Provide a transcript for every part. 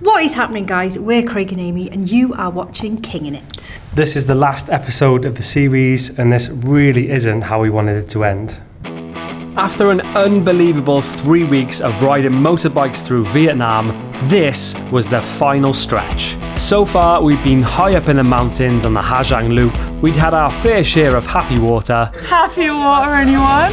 What is happening, guys? We're Craig and Amy and you are watching Kinging It. This is the last episode of the series and this really isn't how we wanted it to end. After an unbelievable 3 weeks of riding motorbikes through Vietnam, this was the final stretch. So far we've been high up in the mountains on the Ha Giang Loop. We'd had our fair share of happy water. Happy water, anyone?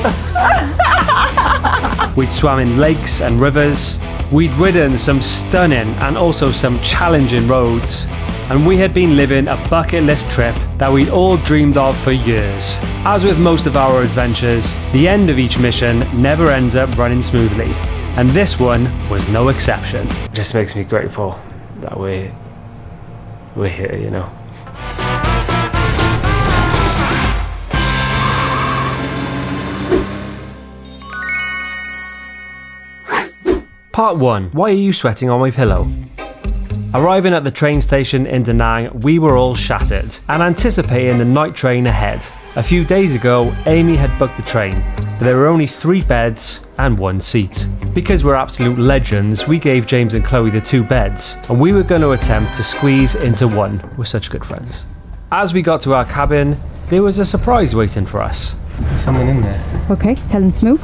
We'd swam in lakes and rivers. We'd ridden some stunning and also some challenging roads. And we had been living a bucket list trip that we'd all dreamed of for years. As with most of our adventures, the end of each mission never ends up running smoothly. And this one was no exception. It just makes me grateful that we're here, you know. Part 1. Why are you sweating on my pillow? Arriving at the train station in Da Nang, we were all shattered and anticipating the night train ahead. A few days ago, Amy had booked the train, but there were only 3 beds and 1 seat. Because we're absolute legends, we gave James and Chloe the 2 beds, and we were going to attempt to squeeze into 1. We're such good friends. As we got to our cabin, there was a surprise waiting for us. There's someone in there. Okay, tell him to move.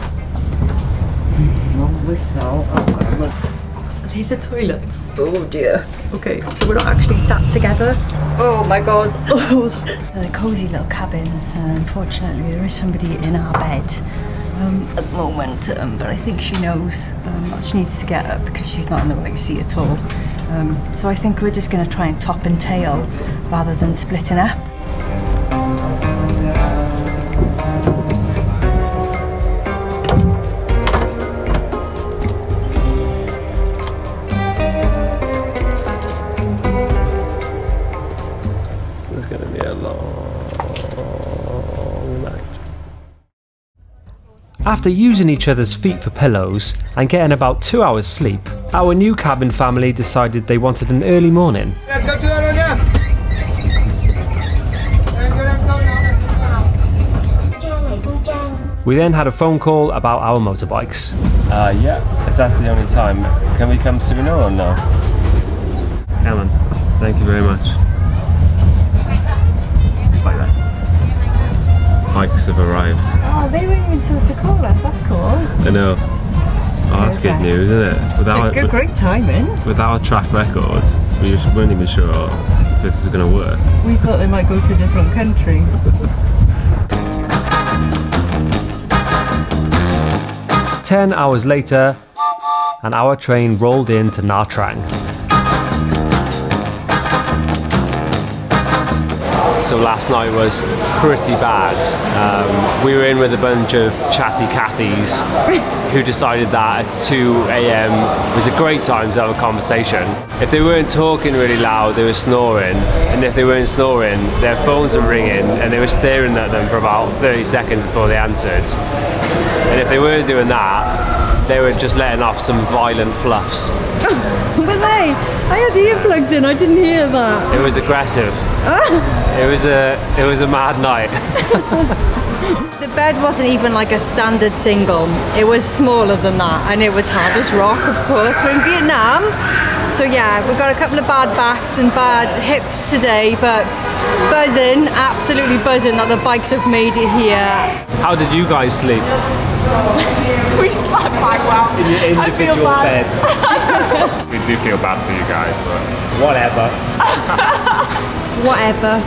These are toilets. Oh dear. Okay, so we're not actually sat together. Oh my god. Oh. They're cosy little cabins. Unfortunately, there is somebody in our bed at the moment, but I think she knows that she needs to get up because she's not in the right seat at all. So I think we're just going to try and top and tail rather than splitting up. After using each other's feet for pillows and getting about 2 hours sleep, our new cabin family decided they wanted an early morning. We then had a phone call about our motorbikes. Yeah, if that's the only time, can we come sooner or no? Ellen, thank you very much. Like that. Bikes have arrived. Oh, they weren't even supposed to call us, that's cool. I know. Oh, that's good news, isn't it? It's great timing. With our track record, we weren't even sure if this is going to work. We thought they might go to a different country. 10 hours later, and our train rolled into Nha Trang. So last night was pretty bad. We were in with a bunch of chatty Cathys who decided that at 2 AM was a great time to have a conversation. If they weren't talking really loud, they were snoring, and if they weren't snoring, their phones were ringing and they were staring at them for about 30 seconds before they answered. And if they weren't doing that, they were just letting off some violent fluffs. But hey, I had the earplugs in, I didn't hear that. It was aggressive. It was a mad night. The bed wasn't even like a standard single. It was smaller than that, and it was hard as rock, of course. We're in Vietnam, so yeah, we've got a couple of bad backs and bad hips today, but buzzing, absolutely buzzing that the bikes have made it here. How did you guys sleep? We slept quite well. In your individual beds. We do feel bad for you guys, but whatever. Whatever.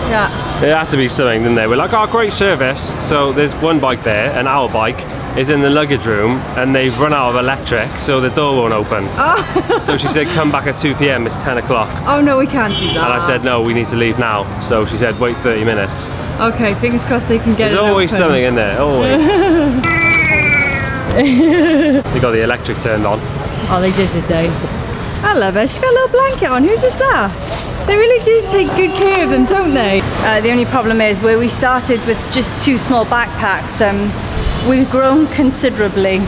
Yeah. It had to be something, didn't they? We're like, oh, great service. So there's one bike there, and our bike is in the luggage room, and they've run out of electric, so the door won't open. Oh. So she said, come back at 2 PM, it's 10 o'clock. Oh no, we can't do that. And I said, no, we need to leave now. So she said, wait 30 minutes. Okay, fingers crossed they can get it. There's always something in there, always. They got the electric turned on. Oh, they did today. I love her. She's got a little blanket on. Who's this that? They really do take good care of them, don't they? The only problem is where we started with just 2 small backpacks, we've grown considerably.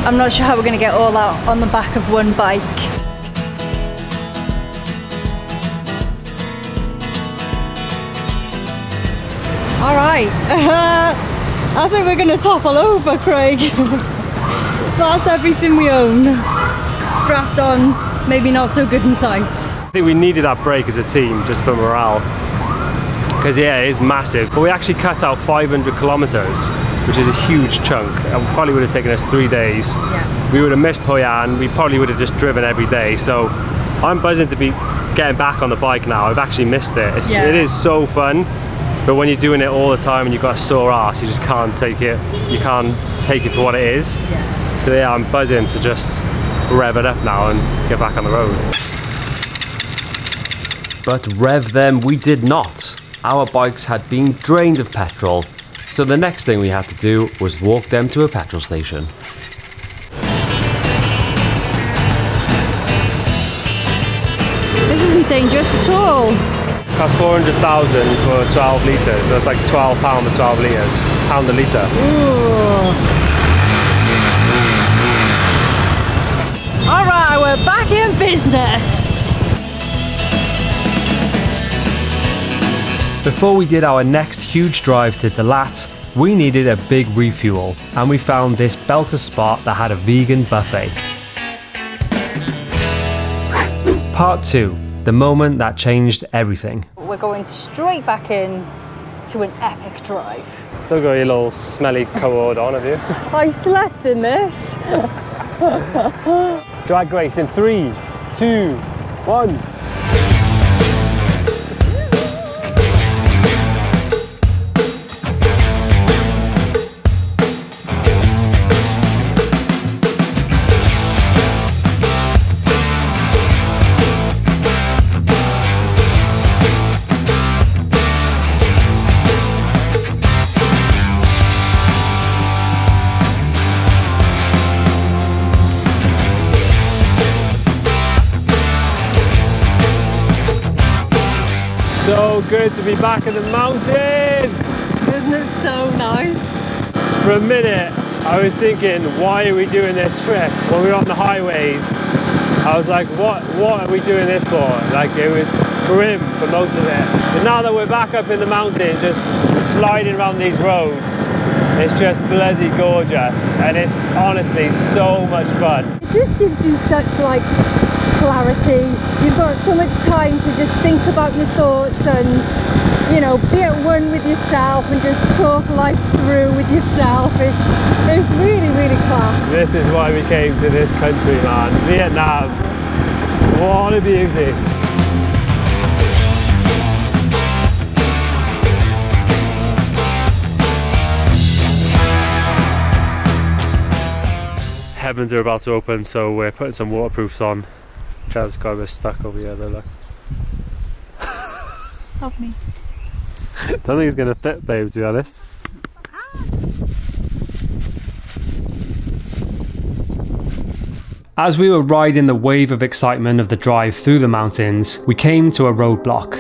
I'm not sure how we're going to get all out on the back of one bike. All right. I think we're going to topple over, Craig. That's everything we own. strapped on, maybe not so good and tight. I think we needed that break as a team just for morale. Because yeah, it is massive. But we actually cut out 500 kilometers, which is a huge chunk. And probably would have taken us 3 days. Yeah. We would have missed Hoi An. We probably would have just driven every day. So I'm buzzing to be getting back on the bike now. I've actually missed it. It is so fun. But when you're doing it all the time and you've got a sore ass, you just can't take it. You can't take it for what it is. Yeah. So yeah, I'm buzzing to just rev it up now and get back on the road. But rev them we did not. Our bikes had been drained of petrol. So the next thing we had to do was walk them to a petrol station. This isn't dangerous at all. Costs 400,000 for 12 litres, so that's like £12 for 12 litres. Pound a litre. Alright, we're back in business. Before we did our next huge drive to Dalat, we needed a big refuel, and we found this belter spot that had a vegan buffet. Part 2. The moment that changed everything. We're going straight back in to an epic drive. Still got your little smelly coat on, have you? I slept in this. Drag race in 3, 2, 1. So good to be back in the mountain! Isn't it so nice? For a minute, I was thinking, why are we doing this trip? When we were on the highways, I was like, what are we doing this for? Like, it was grim for most of it. But now that we're back up in the mountain, just sliding around these roads, it's just bloody gorgeous. And it's honestly so much fun. It just gives you such like clarity. You've got so much time to just think about your thoughts and, you know, be at one with yourself and just talk life through with yourself. It's really, really class. This is why we came to this country, man. Vietnam. What a beauty. Heavens are about to open, so we're putting some waterproofs on. Trev's got a bit stuck over here though, look. Help me. Don't think it's gonna fit, babe, to be honest. As we were riding the wave of excitement of the drive through the mountains, we came to a roadblock.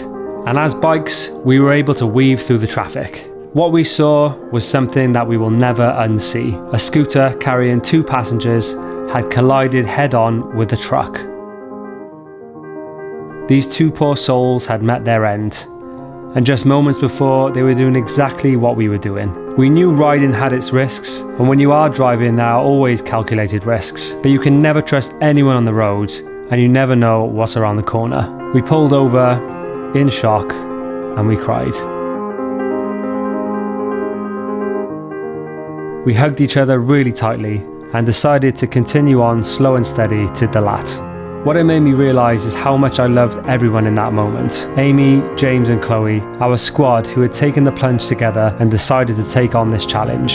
And as bikes, we were able to weave through the traffic. What we saw was something that we will never unsee. A scooter carrying 2 passengers had collided head-on with a truck. These 2 poor souls had met their end, and just moments before they were doing exactly what we were doing. We knew riding had its risks, and when you are driving there are always calculated risks, but you can never trust anyone on the road, and you never know what's around the corner. We pulled over in shock and we cried. We hugged each other really tightly and decided to continue on slow and steady to Dalat. What it made me realise is how much I loved everyone in that moment. Amy, James and Chloe, our squad who had taken the plunge together and decided to take on this challenge.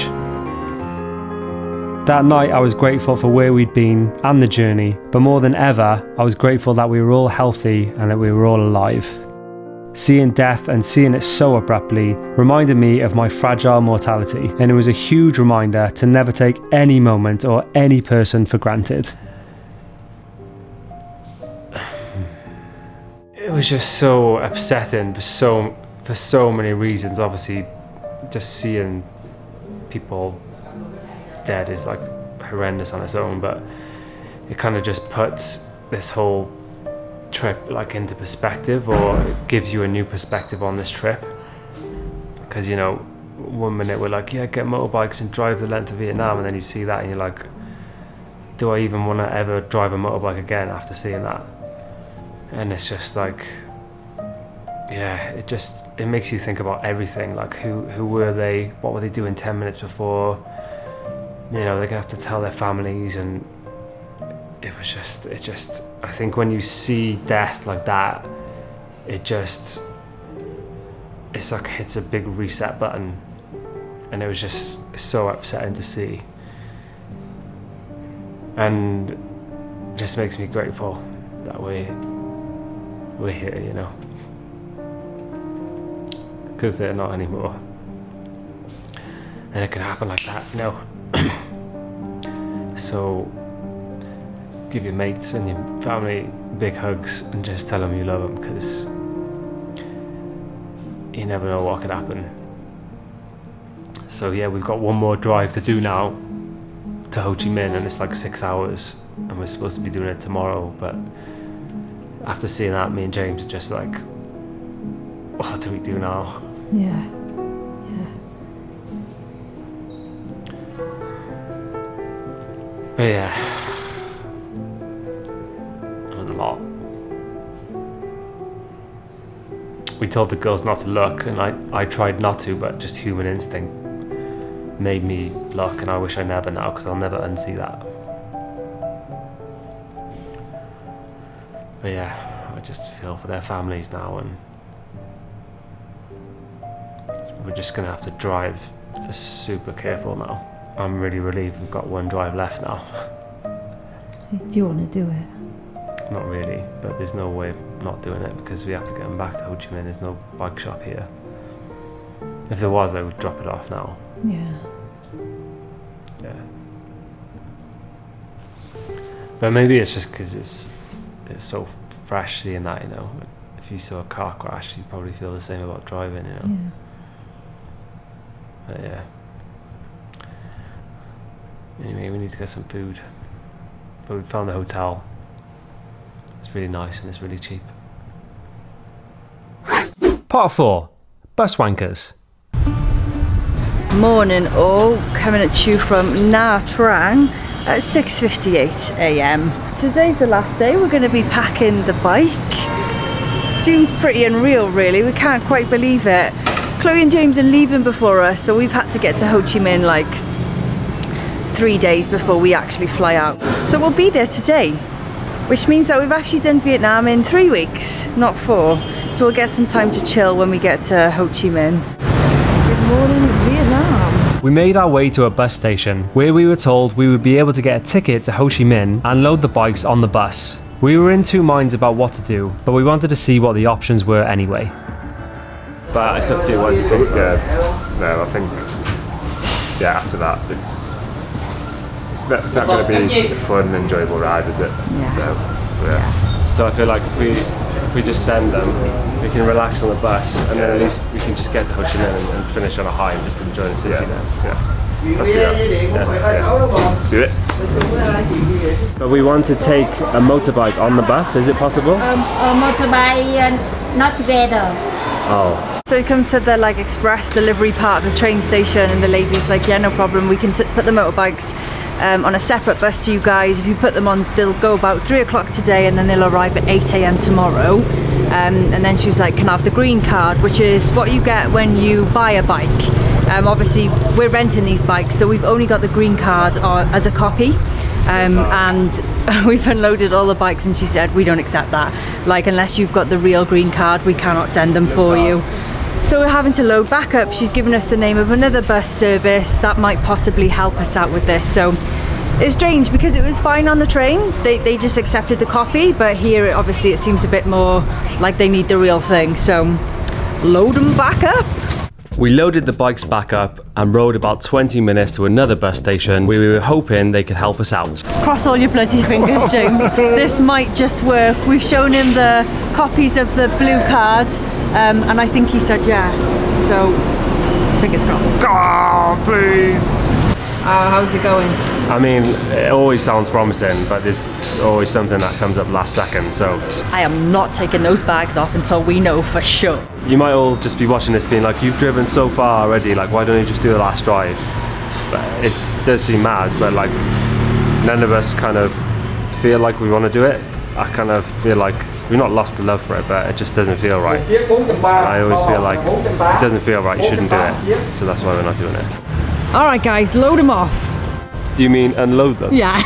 That night I was grateful for where we'd been and the journey, but more than ever I was grateful that we were all healthy and that we were all alive. Seeing death and seeing it so abruptly reminded me of my fragile mortality, and it was a huge reminder to never take any moment or any person for granted. It was just so upsetting for so many reasons. Obviously, just seeing people dead is like horrendous on its own, but it kind of just puts this whole trip like into perspective, or it gives you a new perspective on this trip. Because, you know, one minute we're like, yeah, get motorbikes and drive the length of Vietnam, and then you see that and you're like, do I even want to ever drive a motorbike again after seeing that? And it's just like, yeah, it makes you think about everything. Like who were they? What were they doing 10 minutes before? You know, they're gonna have to tell their families, and it just, I think when you see death like that, it's like hits a big reset button, and it was just so upsetting to see, and just makes me grateful that we're here, you know, because they're not anymore, and it can happen like that, you know. So give your mates and your family big hugs and just tell them you love them, because you never know what could happen. So yeah, we've got one more drive to do now to Ho Chi Minh, and it's like 6 hours, and we're supposed to be doing it tomorrow, but after seeing that, me and James are just like, what do we do now? Yeah. But yeah, it was a lot. We told the girls not to look, and I tried not to, but just human instinct made me look, and I wish I never now, because I'll never unsee that. But yeah, I just feel for their families now, and we're just gonna have to drive just super careful now. I'm really relieved we've got one drive left now. Do you want to do it? Not really, but there's no way of not doing it, because we have to get them back to Ho Chi Minh. There's no bike shop here. If there was, I would drop it off now. Yeah. Yeah. But maybe it's just because it's so fresh seeing that, you know. If you saw a car crash, you'd probably feel the same about driving, you know. Yeah. But yeah. Anyway, we need to get some food. But we found the hotel. It's really nice and it's really cheap. Part 4. Bus wankers. Morning all, coming at you from Nha Trang at 6:58 AM. Today's the last day. We're going to be packing the bike. Seems pretty unreal really, we can't quite believe it. Chloe and James are leaving before us, so we've had to get to Ho Chi Minh like 3 days before we actually fly out. So we'll be there today, which means that we've actually done Vietnam in 3 weeks, not 4. So we'll get some time to chill when we get to Ho Chi Minh. Good morning, Vietnam. We made our way to a bus station where we were told we would be able to get a ticket to Ho Chi Minh and load the bikes on the bus. We were in two minds about what to do, but we wanted to see what the options were anyway. But it's up to you, what do you think? No, I think, yeah, after that, it's not going to be a fun, enjoyable ride, is it? Yeah. So, yeah. So I feel like if we just send them, we can relax on the bus, and then at least we can just get to Ho Chi Minh and finish on a high and just enjoy the city then. Yeah. Let's do that. Let's do it. But we want to take a motorbike on the bus, is it possible? A motorbike not together. Oh. So we come to the like express delivery part of the train station, and the lady's like, yeah, no problem, we can put the motorbikes on a separate bus to you guys. If you put them on, they'll go about 3 o'clock today, and then they'll arrive at 8 AM tomorrow. And then she was like, can I have the green card, which is what you get when you buy a bike. Obviously we're renting these bikes, so we've only got the green card as a copy, and we've unloaded all the bikes, and she said we don't accept that, like unless you've got the real green card we cannot send them for you. So we're having to load back up. She's given us the name of another bus service that might possibly help us out with this. So it's strange because it was fine on the train, they just accepted the copy, but here obviously it seems a bit more like they need the real thing, so load them back up. We loaded the bikes back up and rode about 20 minutes to another bus station where we were hoping they could help us out. Cross all your bloody fingers, James. This might just work. We've shown him the copies of the blue cards, and I think he said yeah. So, fingers crossed. Oh, please! How's it going? I mean, it always sounds promising, but there's always something that comes up last second, so... I am not taking those bags off until we know for sure. You might all just be watching this being like, you've driven so far already, like why don't you just do the last drive? But it does seem mad, but like, none of us kind of feel like we want to do it. I kind of feel like we've not lost the love for it, but it just doesn't feel right. And I always feel like if it doesn't feel right, you shouldn't do it. So that's why we're not doing it. Alright guys, load them off. Do you mean unload them? Yeah.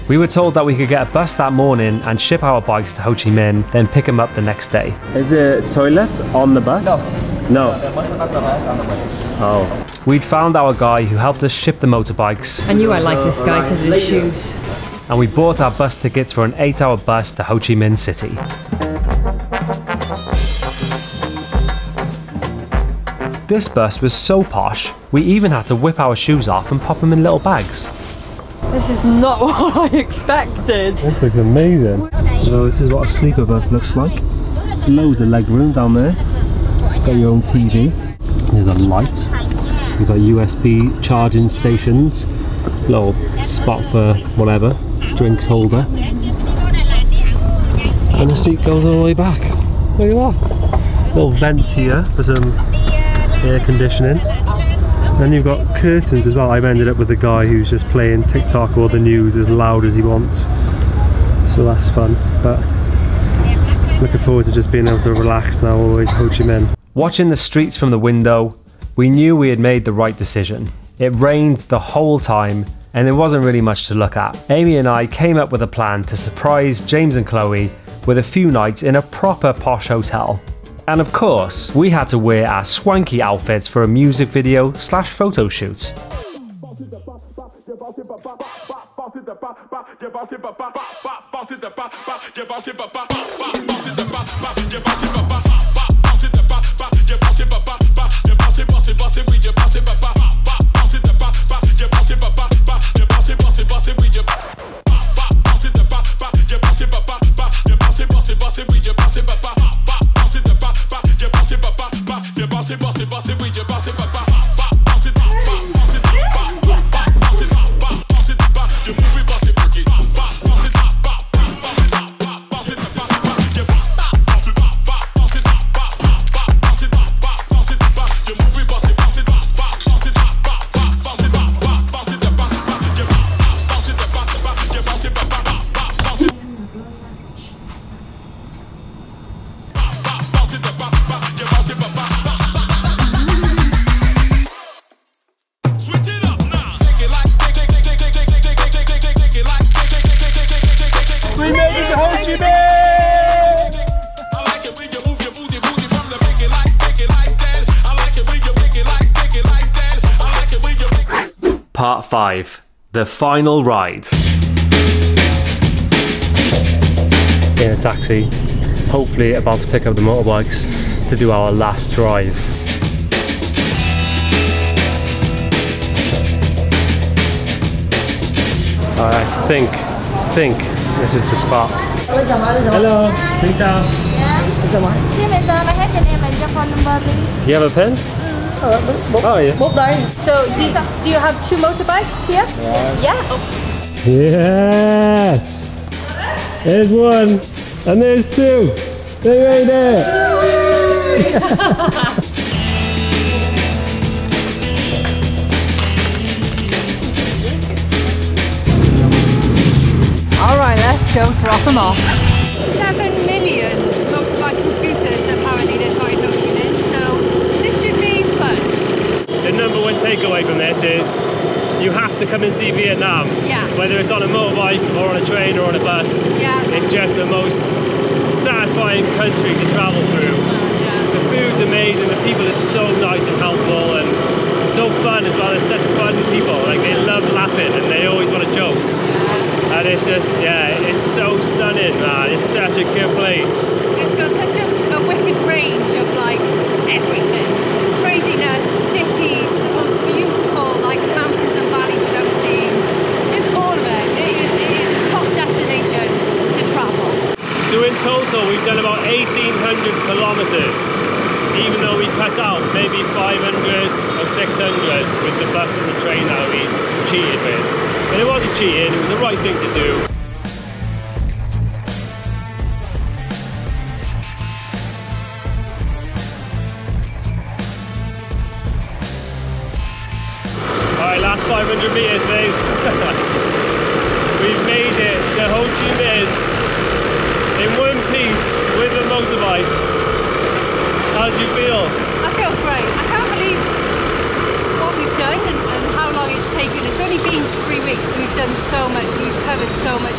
We were told that we could get a bus that morning and ship our bikes to Ho Chi Minh, then pick them up the next day. Is there a toilet on the bus? No. Oh. We'd found our guy who helped us ship the motorbikes. I knew I liked this guy because of his shoes. And we bought our bus tickets for an 8-hour bus to Ho Chi Minh City. This bus was so posh, we even had to whip our shoes off and pop them in little bags. This is not what I expected. This looks amazing. So this is what a sleeper bus looks like. Loads of leg room down there. Got your own TV. There's a light. You've got USB charging stations. Little spot for whatever. Drinks holder. And the seat goes all the way back. Look at that. Little vents here for some air conditioning. Then you've got curtains as well. I've ended up with a guy who's just playing TikTok or the news as loud as he wants. So that's fun. But looking forward to just being able to relax now all the way to Ho Chi Minh. Watching the streets from the window, we knew we had made the right decision. It rained the whole time and there wasn't really much to look at. Amy and I came up with a plan to surprise James and Chloe with a few nights in a proper posh hotel. And of course, we had to wear our swanky outfits for a music video / photo shoot. Part 5, the final ride. In a taxi, hopefully about to pick up the motorbikes to do our last drive. I think this is the spot. Hello, xin chào. You have a pen? Oh yeah. So do you have 2 motorbikes here? Yeah. Yes! There's 1 and there's 2. They're right there. Alright, let's go drop them off. 7 million motorbikes and scooters apparently they've got in Ho Chi Minh, so this should be fun. The #1 takeaway from this is you have to come and see Vietnam. Yeah. Whether it's on a motorbike or on a train or on a bus. Yeah. It's just the most satisfying country to travel through. The food's amazing, the people are so nice and helpful and so fun as well. They're such fun people, like they love laughing and they always want to joke. And it's just, yeah, it's so stunning, man. It's such a good place. It's got such a wicked range of like everything. Craziness, cities, the most beautiful like mountains and valleys you've ever seen. It's all of it. It is a top destination to travel. So in total, we've done about 1,800 kilometers, even though we cut out maybe 500 or 600 with the bus and the train that we cheated with. But it wasn't cheating, it was the right thing to do. Alright, last 500 meters, babes.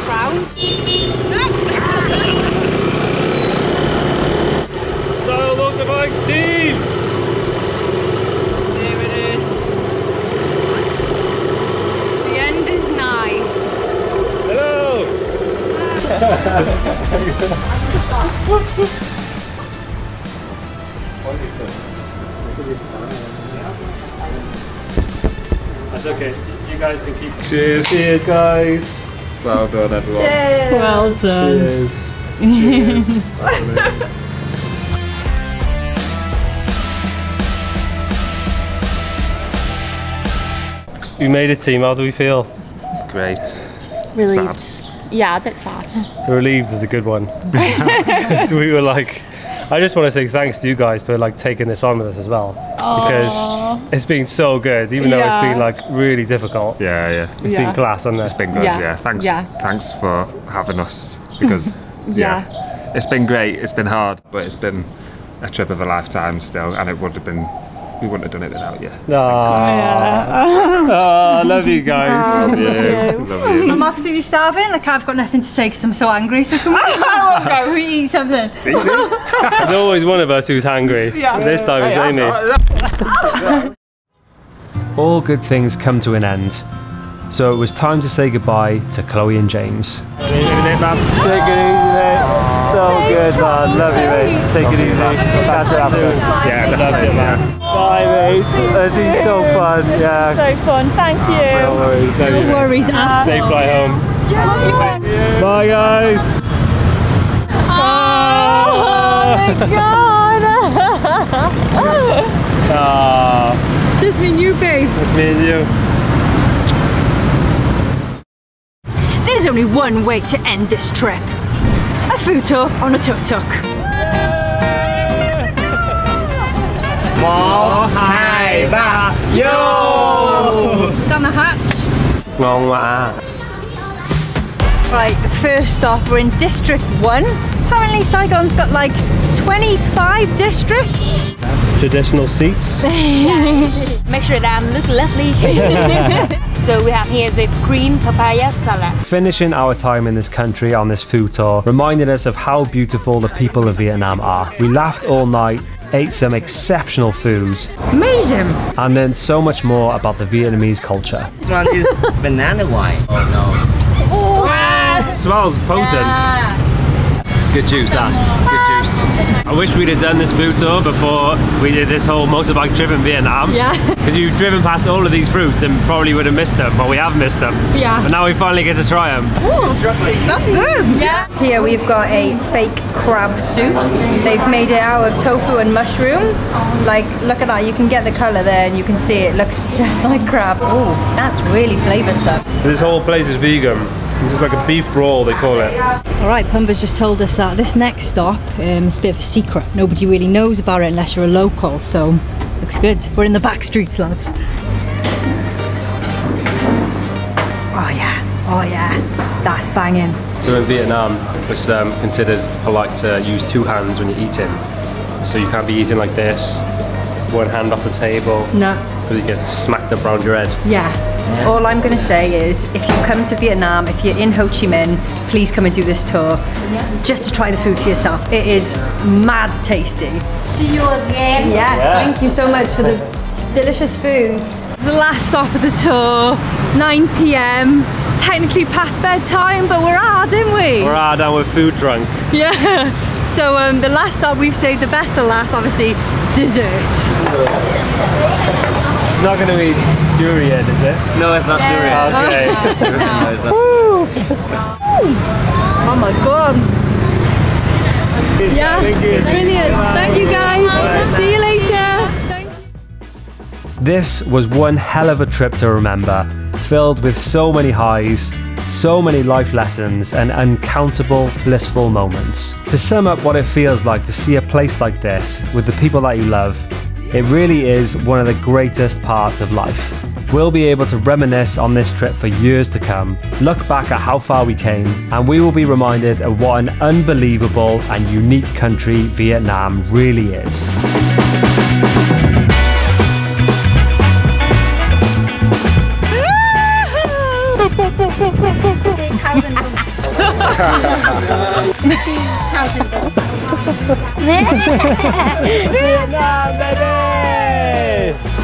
round. Style Motorbikes team! There it is. The end is nigh. Hello! That's okay. You guys can keep. Cheers, cheers, guys. Well done, everyone. Cheers. Well done. Cheers. Cheers. We made it, team. How do we feel? Great. Relieved. Sad. Yeah, a bit sad. Relieved is a good one. So we were like, I just want to say thanks to you guys for like taking this on with us as well. Because it's been so good, even though it's been like really difficult. Yeah, yeah. It's been class, hasn't it? It's been good, yeah. Thanks for having us, because it's been great. It's been hard, but it's been a trip of a lifetime still, and it would have been. We wouldn't have done it without you. I love you guys. Love you. Love you. I'm absolutely starving. Like, I've got nothing to say because I'm so angry. So come on, go. We eat something. There's always one of us who's hungry. Yeah. This time it's Amy. All good things come to an end. So it was time to say goodbye to Chloe and James. Take it easy, mate. So good, man. Love you, mate. Take it easy. Catch you after. Yeah, love you, man. Bye, mate. That's been so fun. Yeah. So fun, thank you. No worries. No worries at all. Safe flight home. Bye, guys. Oh my god! Just me and you, babes. Just me and you. There's only one way to end this trip. A food tour on a tuk-tuk. Yo! Down the hatch. Right, first off, we're in District 1. Apparently Saigon's got like 25 districts. Traditional seats. Make sure that look lovely. So we have here the green papaya salad. Finishing our time in this country on this food tour reminded us of how beautiful the people of Vietnam are. We laughed all night, ate some exceptional foods. Amazing. And learned so much more about the Vietnamese culture. This one is banana wine. Oh no. Oh, smells potent. It's good juice, that. Good juice. I wish we'd have done this food tour before we did this whole motorbike trip in Vietnam. Yeah. Because you've driven past all of these fruits and probably would have missed them, but we have missed them. Yeah. But now we finally get to try them. That's good. Yeah. Here we've got a fake crab soup. They've made it out of tofu and mushroom. Like, look at that, you can get the colour there and you can see it looks just like crab. Oh, that's really flavoursome. This whole place is vegan. This is like a beef brawl, they call it. Alright, Pumba's just told us that this next stop is a bit of a secret. Nobody really knows about it unless you're a local, so looks good. We're in the back streets, lads. Oh yeah, that's banging. So in Vietnam, it's considered polite to use two hands when you're eating. So you can't be eating like this, one hand off the table. No. Because you get smacked up around your head. Yeah. All I'm going to say is, if you come to Vietnam, if you're in Ho Chi Minh, please come and do this tour, just to try the food for yourself. It is mad tasty. See you again. Yes, thank you so much for the delicious foods. It's the last stop of the tour, 9 p.m. Technically past bedtime, but we're hard, aren't we? We're hard and we're food drunk. Yeah. So the last stop, we've saved the best to last, obviously, dessert. It's not going to be durian, is it? No, it's not durian. Okay. No, it's not. Oh my god. Yeah, brilliant. Thank you guys. See you later. Thank you. This was one hell of a trip to remember, filled with so many highs, so many life lessons and uncountable blissful moments. To sum up what it feels like to see a place like this with the people that you love, it really is one of the greatest parts of life. We'll be able to reminisce on this trip for years to come, look back at how far we came, and we will be reminded of what an unbelievable and unique country Vietnam really is. Vietnam, baby!